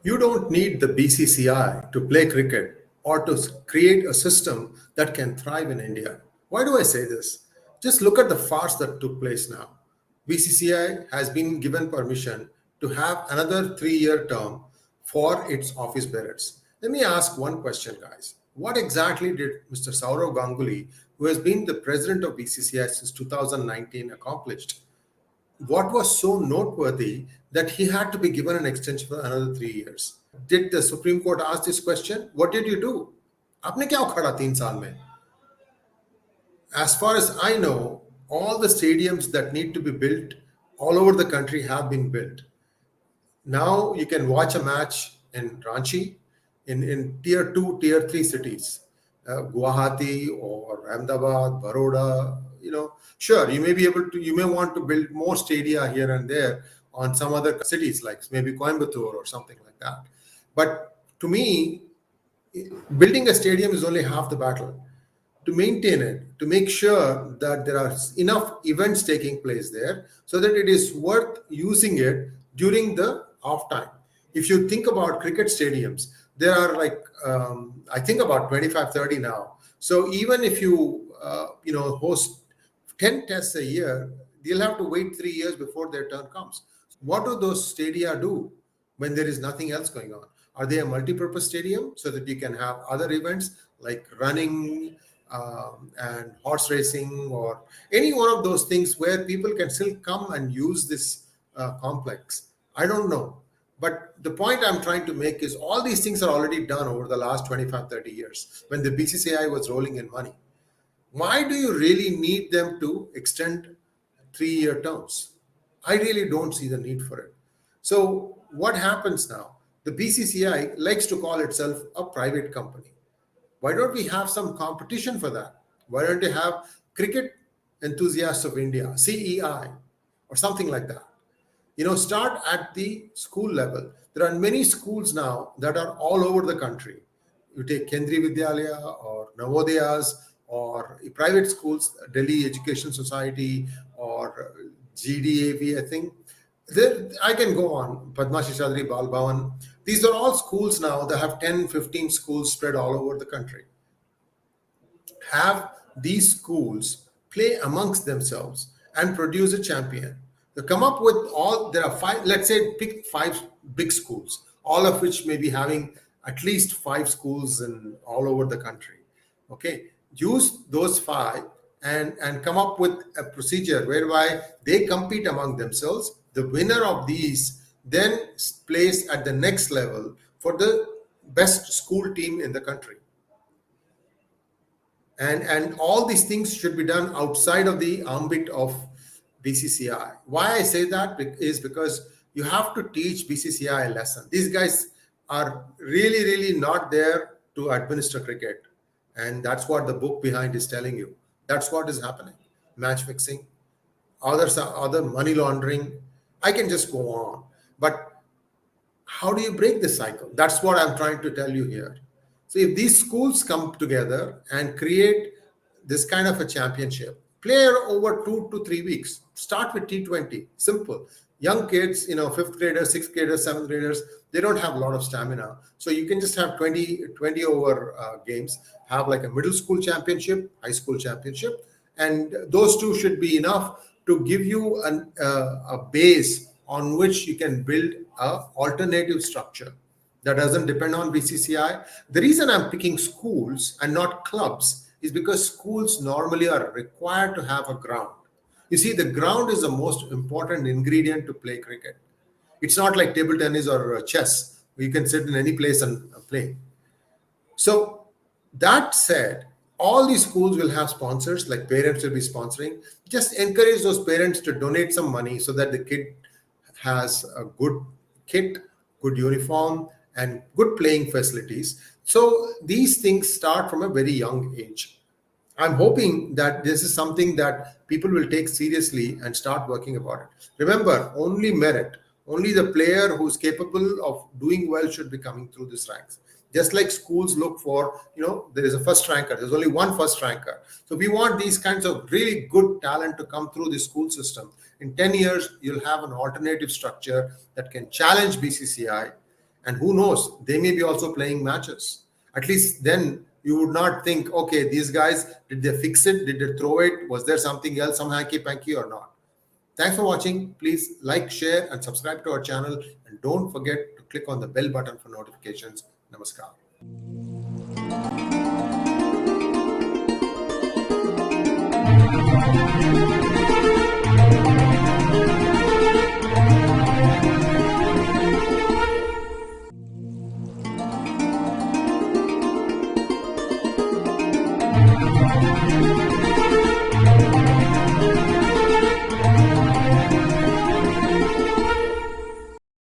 You don't need the BCCI to play cricket or to create a system that can thrive in India. Why do I say this? Just look at the farce that took place now. BCCI has been given permission to have another 3-year term for its office bearers. Let me ask one question, guys. What exactly did Mr. 𝗣𝗂𝘂𝘀𝘀𝘀𝘀, who has been the president of BCCI since 2019, accomplished? What was so noteworthy that he had to be given an extension for another 3 years? Did the Supreme Court ask this question? What did you do? आपने क्या उखाड़ा 3 साल में? As far as I know, all the stadiums that need to be built all over the country have been built. Now you can watch a match in Ranchi, in tier 2, tier 3 cities, Guwahati or Ahmedabad, Baroda. Sure, you may want to build more stadia here and there on some other cities, like maybe Coimbatore or something like that. But to me, building a stadium is only half the battle. To maintain it, to make sure that there are enough events taking place there so that it is worth using it during the off time. If you think about cricket stadiums, there are I think about 25, 30 now. So even if you host 10 tests a year, they'll have to wait 3 years before their turn comes. What do those stadia do when there is nothing else going on? Are they a multi-purpose stadium so that you can have other events like running and horse racing or any one of those things where people can still come and use this complex? I don't know. But the point I'm trying to make is all these things are already done over the last 25, 30 years when the BCCI was rolling in money. Why do you really need them to extend 3-year terms? I really don't see the need for it. So what happens now? The BCCI likes to call itself a private company. Why don't we have some competition for that? Why don't they have Cricket Enthusiasts of India, CEI, or something like that? Start at the school level. There are many schools now that are all over the country. You take Kendriya Vidyalaya or Navodayas or private schools, Delhi Education Society or GDAV, I think. I can go on, Padma Shishadri Bal Bhavan. These are all schools now that have 10, 15 schools spread all over the country. Have these schools play amongst themselves and produce a champion. They come up with there are 5, let's say pick 5 big schools, all of which may be having at least 5 schools in all over the country. Okay, use those 5 and come up with a procedure whereby they compete among themselves. The winner of these then plays at the next level for the best school team in the country. And all these things should be done outside of the ambit of BCCI. Why I say that is because you have to teach BCCI a lesson. These guys are really, really not there to administer cricket. And that's what the book behind is telling you. That's what is happening. Match fixing, other money laundering. I can just go on. But how do you break this cycle? That's what I'm trying to tell you here. So if these schools come together and create this kind of a championship, play over 2 to 3 weeks. Start with T20. Simple. Young kids, 5th graders, 6th graders, 7th graders, they don't have a lot of stamina. So you can just have 20 over games, have like a middle school championship, high school championship. And those two should be enough to give you a base on which you can build an alternative structure that doesn't depend on BCCI. The reason I'm picking schools and not clubs is because schools normally are required to have a ground. You see, the ground is the most important ingredient to play cricket. It's not like table tennis or chess, where you can sit in any place and play. So that said, all these schools will have sponsors, like parents will be sponsoring. Just encourage those parents to donate some money so that the kid has a good kit, good uniform, and good playing facilities. So these things start from a very young age. I'm hoping that this is something that people will take seriously and start working about it. Remember, only merit, only the player who's capable of doing well should be coming through these ranks. Just like schools look for, there is a first ranker. There's only one first ranker. So we want these kinds of really good talent to come through the school system. In 10 years, you'll have an alternative structure that can challenge BCCI And who knows, they may be also playing matches. At least then you would not think, okay, these guys, did they fix it? Did they throw it? Was there something else, some hanky-panky or not? Thanks for watching. Please like, share, and subscribe to our channel. And don't forget to click on the bell button for notifications. Namaskar.